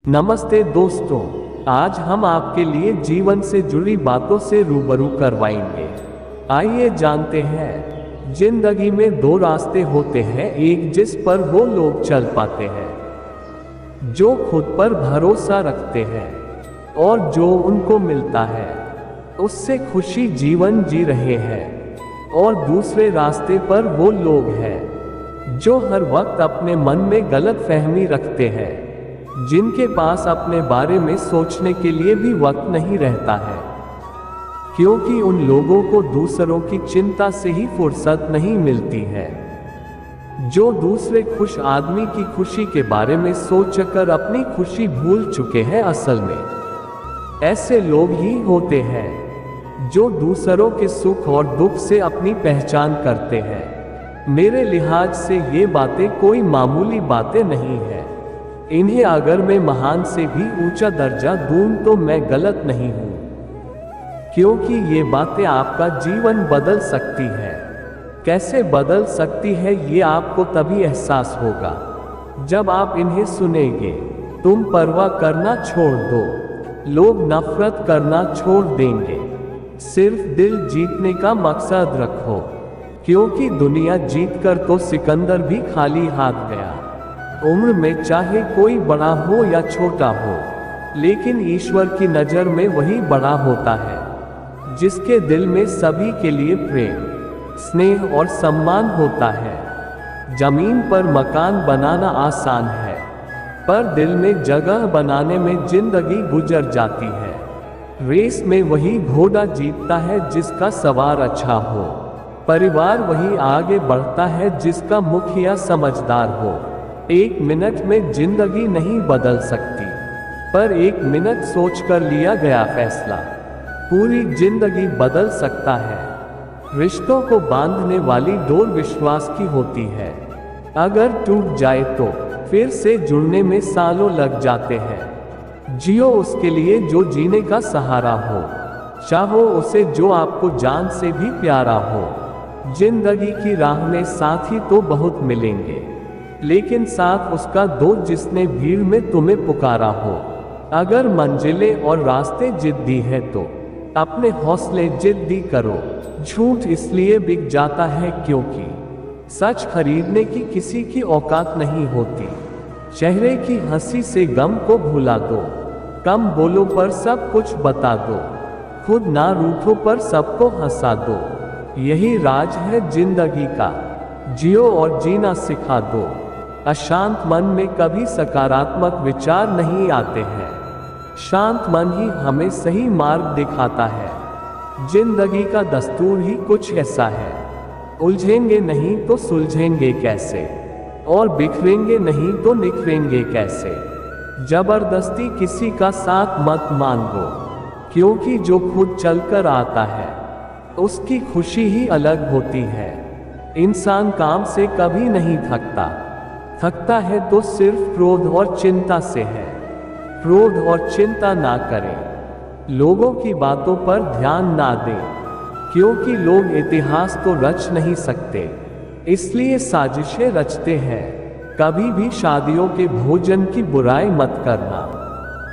नमस्ते दोस्तों, आज हम आपके लिए जीवन से जुड़ी बातों से रूबरू करवाएंगे। आइए जानते हैं। जिंदगी में दो रास्ते होते हैं, एक जिस पर वो लोग चल पाते हैं जो खुद पर भरोसा रखते हैं, और जो उनको मिलता है उससे खुशी जीवन जी रहे हैं। और दूसरे रास्ते पर वो लोग हैं जो हर वक्त अपने मन में गलत फहमी रखते हैं, जिनके पास अपने बारे में सोचने के लिए भी वक्त नहीं रहता है, क्योंकि उन लोगों को दूसरों की चिंता से ही फुर्सत नहीं मिलती है। जो दूसरे खुश आदमी की खुशी के बारे में सोचकर अपनी खुशी भूल चुके हैं, असल में ऐसे लोग ही होते हैं जो दूसरों के सुख और दुख से अपनी पहचान करते हैं। मेरे लिहाज से ये बातें कोई मामूली बातें नहीं हैं। इन्हें अगर मैं महान से भी ऊंचा दर्जा दूं तो मैं गलत नहीं हूं, क्योंकि ये बातें आपका जीवन बदल सकती है। कैसे बदल सकती है ये आपको तभी एहसास होगा जब आप इन्हें सुनेंगे। तुम परवाह करना छोड़ दो, लोग नफरत करना छोड़ देंगे। सिर्फ दिल जीतने का मकसद रखो, क्योंकि दुनिया जीतकर तो सिकंदर भी खाली हाथ गया। उम्र में चाहे कोई बड़ा हो या छोटा हो, लेकिन ईश्वर की नज़र में वही बड़ा होता है जिसके दिल में सभी के लिए प्रेम, स्नेह और सम्मान होता है। जमीन पर मकान बनाना आसान है, पर दिल में जगह बनाने में जिंदगी गुजर जाती है। रेस में वही घोड़ा जीतता है जिसका सवार अच्छा हो। परिवार वही आगे बढ़ता है जिसका मुखिया समझदार हो। एक मिनट में जिंदगी नहीं बदल सकती, पर एक मिनट सोचकर लिया गया फैसला पूरी जिंदगी बदल सकता है। रिश्तों को बांधने वाली डोर विश्वास की होती है। अगर टूट जाए तो फिर से जुड़ने में सालों लग जाते हैं। जियो उसके लिए जो जीने का सहारा हो, चाहो उसे जो आपको जान से भी प्यारा हो। जिंदगी की राह में साथी तो बहुत मिलेंगे, लेकिन साथ उसका दो जिसने भीड़ में तुम्हें पुकारा हो। अगर मंजिलें और रास्ते जिद्दी है तो अपने हौसले जिद्दी करो। झूठ इसलिए बिक जाता है क्योंकि सच खरीदने की किसी की औकात नहीं होती। चेहरे की हंसी से गम को भुला दो, कम बोलो पर सब कुछ बता दो, खुद ना रूठो पर सबको हंसा दो। यही राज है जिंदगी का, जियो और जीना सिखा दो। अशांत मन में कभी सकारात्मक विचार नहीं आते हैं। शांत मन ही हमें सही मार्ग दिखाता है। जिंदगी का दस्तूर ही कुछ ऐसा है, उलझेंगे नहीं तो सुलझेंगे कैसे, और बिखरेंगे नहीं तो निखरेंगे कैसे। जबरदस्ती किसी का साथ मत मांगो, क्योंकि जो खुद चलकर आता है उसकी खुशी ही अलग होती है। इंसान काम से कभी नहीं थकता है तो सिर्फ क्रोध और चिंता से है। क्रोध और चिंता ना करें, लोगों की बातों पर ध्यान ना दें, क्योंकि लोग इतिहास तो रच नहीं सकते, इसलिए साजिशें रचते हैं। कभी भी शादियों के भोजन की बुराई मत करना,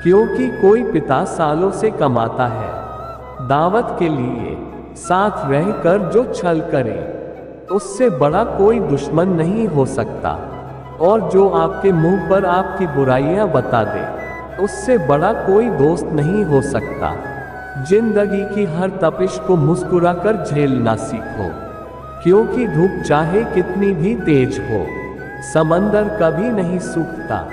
क्योंकि कोई पिता सालों से कमाता है। दावत के लिए साथ रहकर जो छल करे उससे बड़ा कोई दुश्मन नहीं हो सकता, और जो आपके मुंह पर आपकी बुराइयां बता दे उससे बड़ा कोई दोस्त नहीं हो सकता। जिंदगी की हर तपिश को मुस्कुराकर झेलना सीखो, क्योंकि धूप चाहे कितनी भी तेज हो, समंदर कभी नहीं सूखता।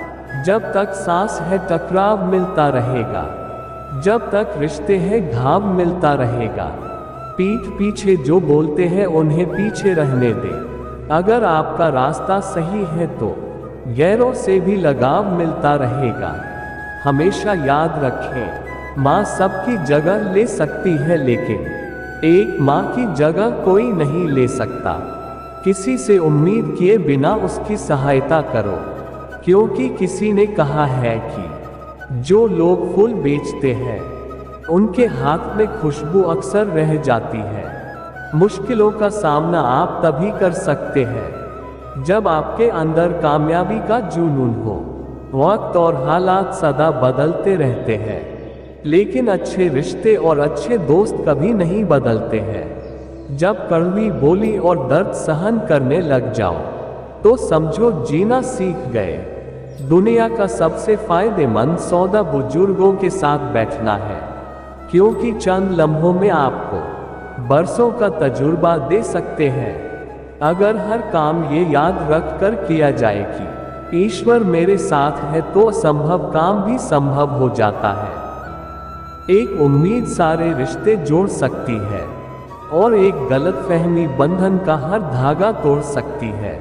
जब तक सांस है टकराव मिलता रहेगा, जब तक रिश्ते हैं घाव मिलता रहेगा। पीठ पीछे जो बोलते हैं उन्हें पीछे रहने दे। अगर आपका रास्ता सही है तो गैरों से भी लगाव मिलता रहेगा। हमेशा याद रखें, माँ सबकी जगह ले सकती है, लेकिन एक माँ की जगह कोई नहीं ले सकता। किसी से उम्मीद किए बिना उसकी सहायता करो, क्योंकि किसी ने कहा है कि जो लोग फूल बेचते हैं उनके हाथ में खुशबू अक्सर रह जाती है। मुश्किलों का सामना आप तभी कर सकते हैं जब आपके अंदर कामयाबी का जुनून हो। वक्त और हालात सदा बदलते रहते हैं, लेकिन अच्छे रिश्ते और अच्छे दोस्त कभी नहीं बदलते हैं। जब कड़वी बोली और दर्द सहन करने लग जाओ तो समझो जीना सीख गए। दुनिया का सबसे फायदेमंद सौदा बुजुर्गों के साथ बैठना है, क्योंकि चंद लम्हों में आपको बरसों का तजुर्बा दे सकते हैं। अगर हर काम ये याद रख कर किया जाए कि ईश्वर मेरे साथ है तो असंभव काम भी संभव हो जाता है। एक उम्मीद सारे रिश्ते जोड़ सकती है और एक गलतफहमी बंधन का हर धागा तोड़ सकती है।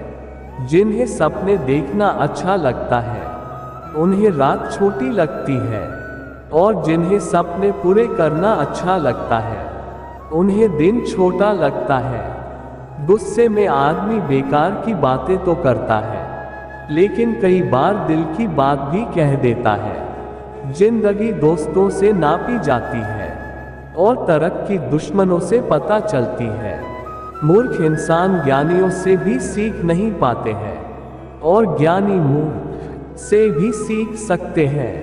जिन्हें सपने देखना अच्छा लगता है उन्हें रात छोटी लगती है, और जिन्हें सपने पूरे करना अच्छा लगता है उन्हें दिन छोटा लगता है। गुस्से में आदमी बेकार की बातें तो करता है, लेकिन कई बार दिल की बात भी कह देता है। जिंदगी दोस्तों से नापी जाती है और तरक्की दुश्मनों से पता चलती है। मूर्ख इंसान ज्ञानियों से भी सीख नहीं पाते हैं, और ज्ञानी मूर्ख से भी सीख सकते हैं।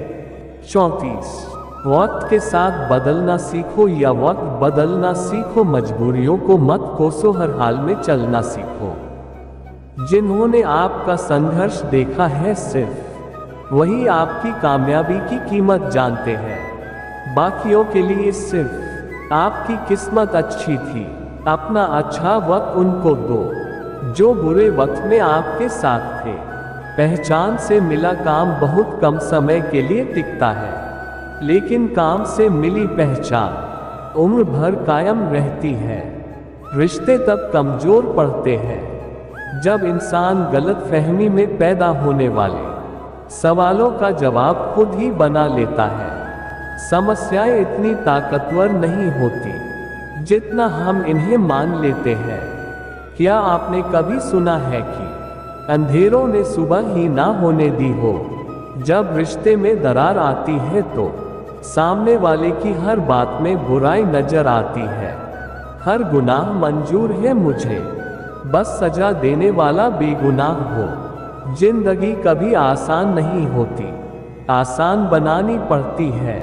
34 वक्त के साथ बदलना सीखो या वक्त बदलना सीखो। मजबूरियों को मत कोसो, हर हाल में चलना सीखो। जिन्होंने आपका संघर्ष देखा है सिर्फ वही आपकी कामयाबी की कीमत जानते हैं। बाकियों के लिए सिर्फ आपकी किस्मत अच्छी थी। अपना अच्छा वक्त उनको दो जो बुरे वक्त में आपके साथ थे। पहचान से मिला काम बहुत कम समय के लिए टिकता है, लेकिन काम से मिली पहचान उम्र भर कायम रहती है। रिश्ते तब कमजोर पड़ते हैं जब इंसान गलतफहमी में पैदा होने वाले सवालों का जवाब खुद ही बना लेता है। समस्याएं इतनी ताकतवर नहीं होती जितना हम इन्हें मान लेते हैं। क्या आपने कभी सुना है कि अंधेरों ने सुबह ही ना होने दी हो? जब रिश्ते में दरार आती है तो सामने वाले की हर बात में बुराई नजर आती है। हर गुनाह मंजूर है मुझे, बस सजा देने वाला बेगुनाह हो। जिंदगी कभी आसान नहीं होती, आसान बनानी पड़ती है,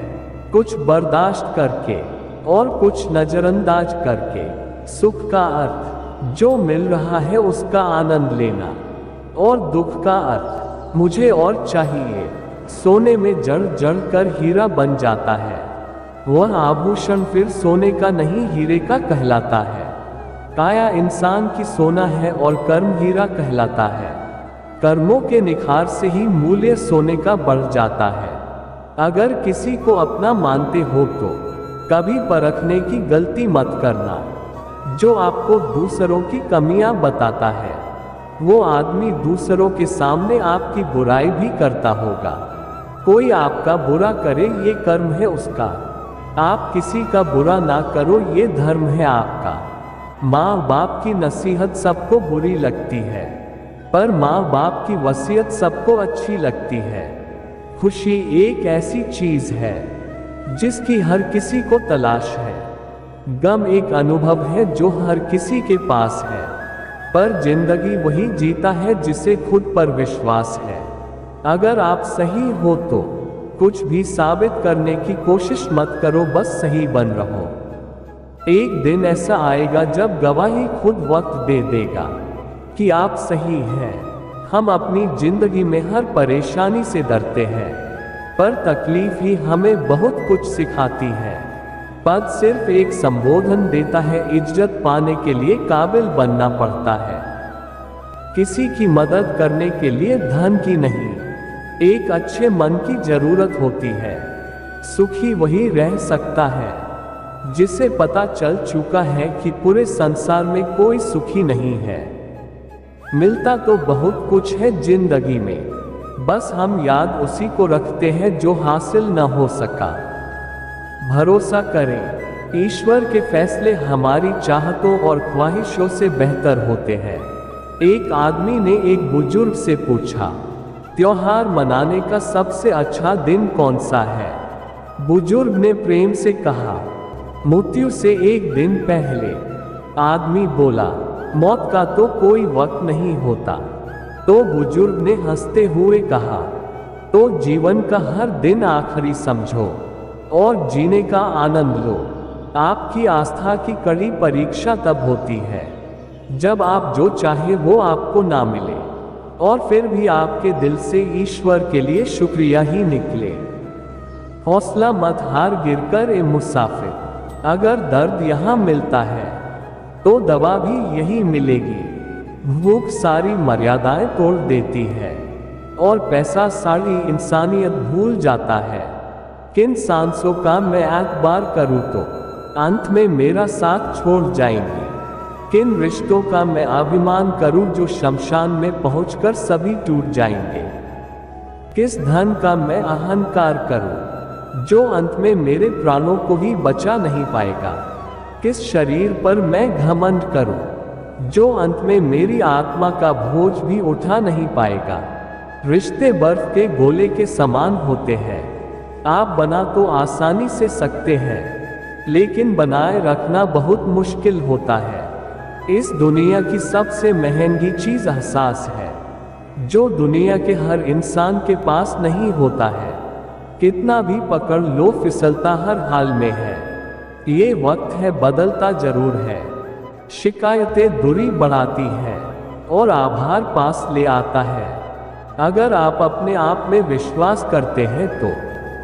कुछ बर्दाश्त करके और कुछ नजरअंदाज करके। सुख का अर्थ जो मिल रहा है उसका आनंद लेना, और दुख का अर्थ मुझे और चाहिए। सोने में जड़ जड़ कर हीरा बन जाता है, वह आभूषण फिर सोने का नहीं हीरे का कहलाता है। काया इंसान की सोना है और कर्म हीरा कहलाता है। कर्मों के निखार से ही मूल्य सोने का बढ़ जाता है। अगर किसी को अपना मानते हो तो कभी परखने की गलती मत करना। जो आपको दूसरों की कमियां बताता है वो आदमी दूसरों के सामने आपकी बुराई भी करता होगा। कोई आपका बुरा करे ये कर्म है उसका, आप किसी का बुरा ना करो ये धर्म है आपका। माँ बाप की नसीहत सबको बुरी लगती है, पर माँ बाप की वसीयत सबको अच्छी लगती है। खुशी एक ऐसी चीज है जिसकी हर किसी को तलाश है। गम एक अनुभव है जो हर किसी के पास है, पर जिंदगी वही जीता है जिसे खुद पर विश्वास है। अगर आप सही हो तो कुछ भी साबित करने की कोशिश मत करो, बस सही बन रहो। एक दिन ऐसा आएगा जब गवाही खुद वक्त दे देगा कि आप सही हैं। हम अपनी जिंदगी में हर परेशानी से डरते हैं, पर तकलीफ ही हमें बहुत कुछ सिखाती है। पद सिर्फ एक संबोधन देता है, इज्जत पाने के लिए काबिल बनना पड़ता है। किसी की मदद करने के लिए धन की नहीं, एक अच्छे मन की जरूरत होती है। सुखी वही रह सकता है जिसे पता चल चुका है कि पूरे संसार में कोई सुखी नहीं है। मिलता तो बहुत कुछ है जिंदगी में, बस हम याद उसी को रखते हैं जो हासिल न हो सका। भरोसा करें, ईश्वर के फैसले हमारी चाहतों और ख्वाहिशों से बेहतर होते हैं। एक आदमी ने एक बुजुर्ग से पूछा, त्योहार मनाने का सबसे अच्छा दिन कौन सा है? बुजुर्ग ने प्रेम से कहा, मृत्यु से एक दिन पहले। आदमी बोला, मौत का तो कोई वक्त नहीं होता। तो बुजुर्ग ने हंसते हुए कहा, तो जीवन का हर दिन आखिरी समझो और जीने का आनंद लो। आपकी आस्था की कड़ी परीक्षा तब होती है जब आप जो चाहे वो आपको ना मिले और फिर भी आपके दिल से ईश्वर के लिए शुक्रिया ही निकले। हौसला मत हार गिरकर ए मुसाफिर, अगर दर्द यहाँ मिलता है तो दवा भी यही मिलेगी। भूख सारी मर्यादाएं तोड़ देती है और पैसा सारी इंसानियत भूल जाता है। किन सांसों का मैं एतबार करूँ तो अंत में मेरा साथ छोड़ जाएंगे। किन रिश्तों का मैं अभिमान करूं जो शमशान में पहुंचकर सभी टूट जाएंगे। किस धन का मैं अहंकार करूं जो अंत में मेरे प्राणों को ही बचा नहीं पाएगा। किस शरीर पर मैं घमंड करूं जो अंत में मेरी आत्मा का बोझ भी उठा नहीं पाएगा। रिश्ते बर्फ के गोले के समान होते हैं, आप बना तो आसानी से सकते हैं लेकिन बनाए रखना बहुत मुश्किल होता है। इस दुनिया की सबसे महंगी चीज एहसास है जो दुनिया के हर इंसान के पास नहीं होता है। कितना भी पकड़ लो फिसलता हर हाल में है। ये वक्त है बदलता जरूर है, शिकायतें दूरी बढ़ाती हैं और आभार पास ले आता है। अगर आप अपने आप में विश्वास करते हैं तो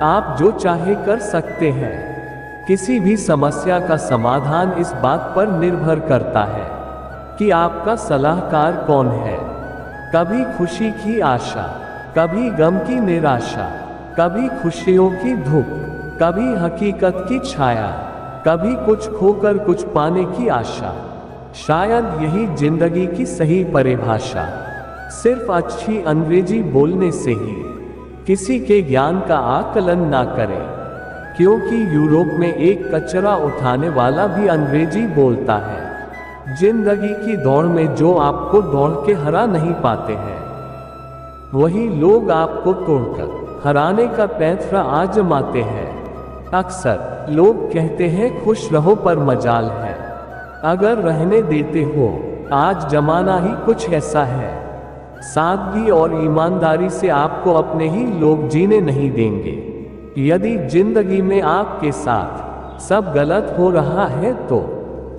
आप जो चाहे कर सकते हैं। किसी भी समस्या का समाधान इस बात पर निर्भर करता है कि आपका सलाहकार कौन है। कभी खुशी की आशा, कभी गम की निराशा, कभी खुशियों की धूप, कभी हकीकत की छाया, कभी कुछ खोकर कुछ पाने की आशा। शायद यही जिंदगी की सही परिभाषा। सिर्फ अच्छी अंग्रेजी बोलने से ही किसी के ज्ञान का आकलन ना करें, क्योंकि यूरोप में एक कचरा उठाने वाला भी अंग्रेजी बोलता है। जिंदगी की दौड़ में जो आपको दौड़ के हरा नहीं पाते हैं वही लोग आपको तोड़कर हराने का पैंतरा आजमाते हैं। अक्सर लोग कहते हैं खुश रहो पर मजाल है, अगर रहने देते हो आज जमाना ही कुछ ऐसा है। सादगी और ईमानदारी से आपको अपने ही लोग जीने नहीं देंगे। यदि जिंदगी में आपके साथ सब गलत हो रहा है तो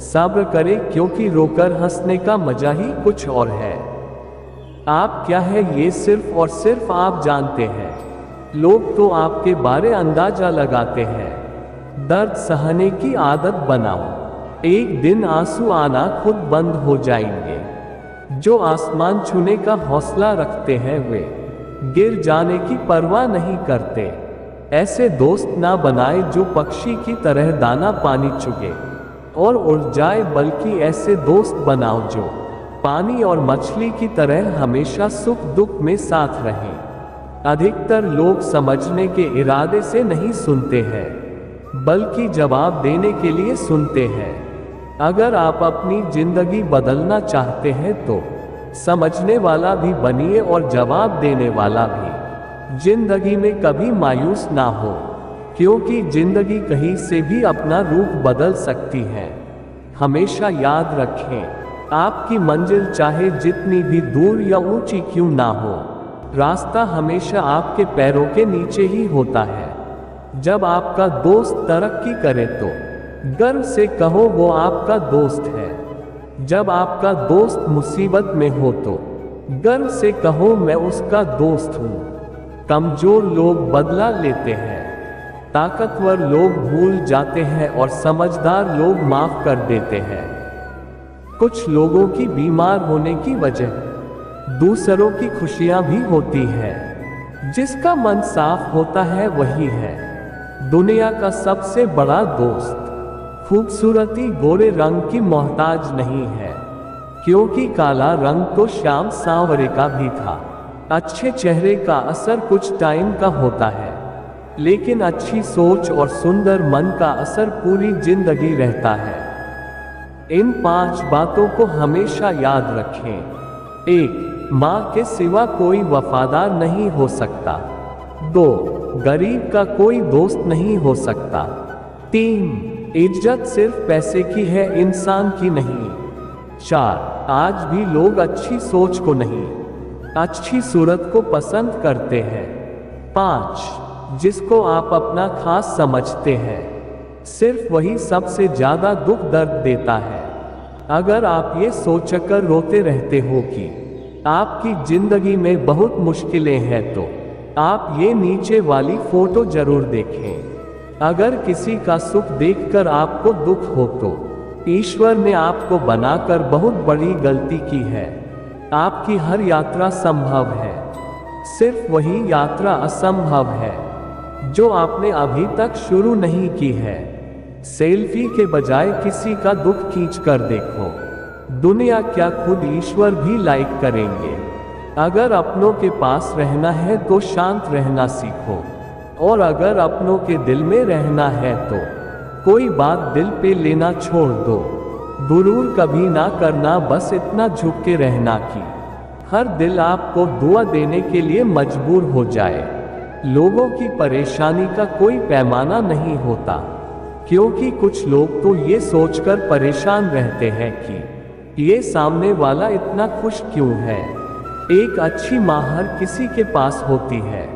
सब्र करें, क्योंकि रोकर हंसने का मजा ही कुछ और है। आप क्या है ये सिर्फ और सिर्फ आप जानते हैं। लोग तो आपके बारे अंदाजा लगाते हैं। दर्द सहने की आदत बनाओ, एक दिन आंसू आना खुद बंद हो जाएंगे। जो आसमान छूने का हौसला रखते हैं वे गिर जाने की परवाह नहीं करते। ऐसे दोस्त ना बनाए जो पक्षी की तरह दाना पानी चुगे और उड़ जाए, बल्कि ऐसे दोस्त बनाओ जो पानी और मछली की तरह हमेशा सुख दुख में साथ रहें। अधिकतर लोग समझने के इरादे से नहीं सुनते हैं, बल्कि जवाब देने के लिए सुनते हैं। अगर आप अपनी जिंदगी बदलना चाहते हैं तो समझने वाला भी बनिए और जवाब देने वाला भी। जिंदगी में कभी मायूस ना हो, क्योंकि जिंदगी कहीं से भी अपना रूप बदल सकती है। हमेशा याद रखें, आपकी मंजिल चाहे जितनी भी दूर या ऊंची क्यों ना हो, रास्ता हमेशा आपके पैरों के नीचे ही होता है। जब आपका दोस्त तरक्की करे तो गर्व से कहो वो आपका दोस्त है। जब आपका दोस्त मुसीबत में हो तो गर्व से कहो मैं उसका दोस्त हूँ। कमजोर लोग बदला लेते हैं, ताकतवर लोग भूल जाते हैं और समझदार लोग माफ कर देते हैं। कुछ लोगों की बीमार होने की वजह दूसरों की खुशियां भी होती है। जिसका मन साफ होता है वही है दुनिया का सबसे बड़ा दोस्त। खूबसूरती गोरे रंग की मोहताज नहीं है, क्योंकि काला रंग तो श्याम सांवरे का भी था। अच्छे चेहरे का असर कुछ टाइम का होता है, लेकिन अच्छी सोच और सुंदर मन का असर पूरी जिंदगी रहता है। इन 5 बातों को हमेशा याद रखें। 1. माँ के सिवा कोई वफादार नहीं हो सकता। 2. गरीब का कोई दोस्त नहीं हो सकता। 3. इज्जत सिर्फ पैसे की है, इंसान की नहीं। 4. आज भी लोग अच्छी सोच को नहीं, अच्छी सूरत को पसंद करते हैं। 5 जिसको आप अपना खास समझते हैं, सिर्फ वही सबसे ज्यादा दुख दर्द देता है। अगर आप ये सोचकर रोते रहते हो कि आपकी जिंदगी में बहुत मुश्किलें हैं, तो आप ये नीचे वाली फोटो जरूर देखें। अगर किसी का सुख देखकर आपको दुख हो, तो ईश्वर ने आपको बनाकर बहुत बड़ी गलती की है। आपकी हर यात्रा संभव है, सिर्फ वही यात्रा असंभव है जो आपने अभी तक शुरू नहीं की है। सेल्फी के बजाय किसी का दुख खींच कर देखो, दुनिया क्या खुद ईश्वर भी लाइक करेंगे। अगर अपनों के पास रहना है तो शांत रहना सीखो, और अगर अपनों के दिल में रहना है तो कोई बात दिल पे लेना छोड़ दो। गुरूर कभी ना करना, बस इतना झुक के रहना कि हर दिल आपको दुआ देने के लिए मजबूर हो जाए। लोगों की परेशानी का कोई पैमाना नहीं होता, क्योंकि कुछ लोग तो ये सोचकर परेशान रहते हैं कि ये सामने वाला इतना खुश क्यों है। एक अच्छी माँ हर किसी के पास होती है,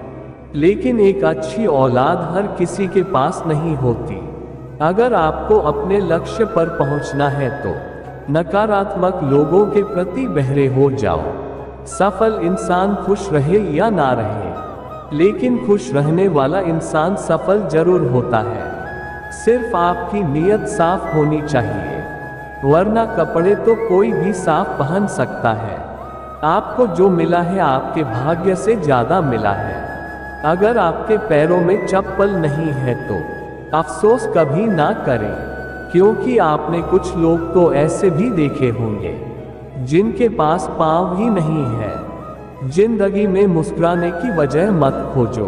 लेकिन एक अच्छी औलाद हर किसी के पास नहीं होती। अगर आपको अपने लक्ष्य पर पहुंचना है तो नकारात्मक लोगों के प्रति बहरे हो जाओ। सफल इंसान खुश रहे या ना रहे, लेकिन खुश रहने वाला इंसान सफल जरूर होता है। सिर्फ आपकी नीयत साफ होनी चाहिए, वरना कपड़े तो कोई भी साफ पहन सकता है। आपको जो मिला है आपके भाग्य से ज्यादा मिला है। अगर आपके पैरों में चप्पल नहीं है तो अफसोस कभी ना करें, क्योंकि आपने कुछ लोग तो ऐसे भी देखे होंगे जिनके पास पाँव ही नहीं है। जिंदगी में मुस्कुराने की वजह मत खोजो,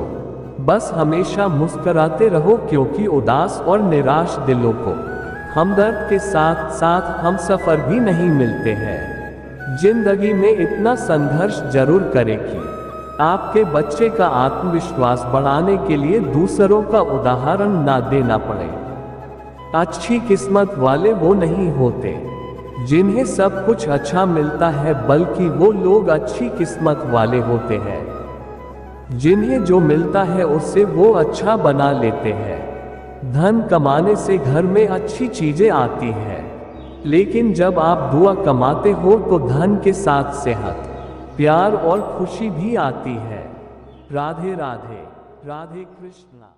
बस हमेशा मुस्कुराते रहो, क्योंकि उदास और निराश दिलों को हमदर्द के साथ साथ हमसफर भी नहीं मिलते हैं। जिंदगी में इतना संघर्ष जरूर करें कि आपके बच्चे का आत्मविश्वास बढ़ाने के लिए दूसरों का उदाहरण ना देना पड़े। अच्छी किस्मत वाले वो नहीं होते जिन्हें सब कुछ अच्छा मिलता है, बल्कि वो लोग अच्छी किस्मत वाले होते हैं जिन्हें जो मिलता है उससे वो अच्छा बना लेते हैं। धन कमाने से घर में अच्छी चीजें आती हैं, लेकिन जब आप दुआ कमाते हो तो धन के साथ सेहत, प्यार और खुशी भी आती है। राधे राधे, राधे कृष्णा।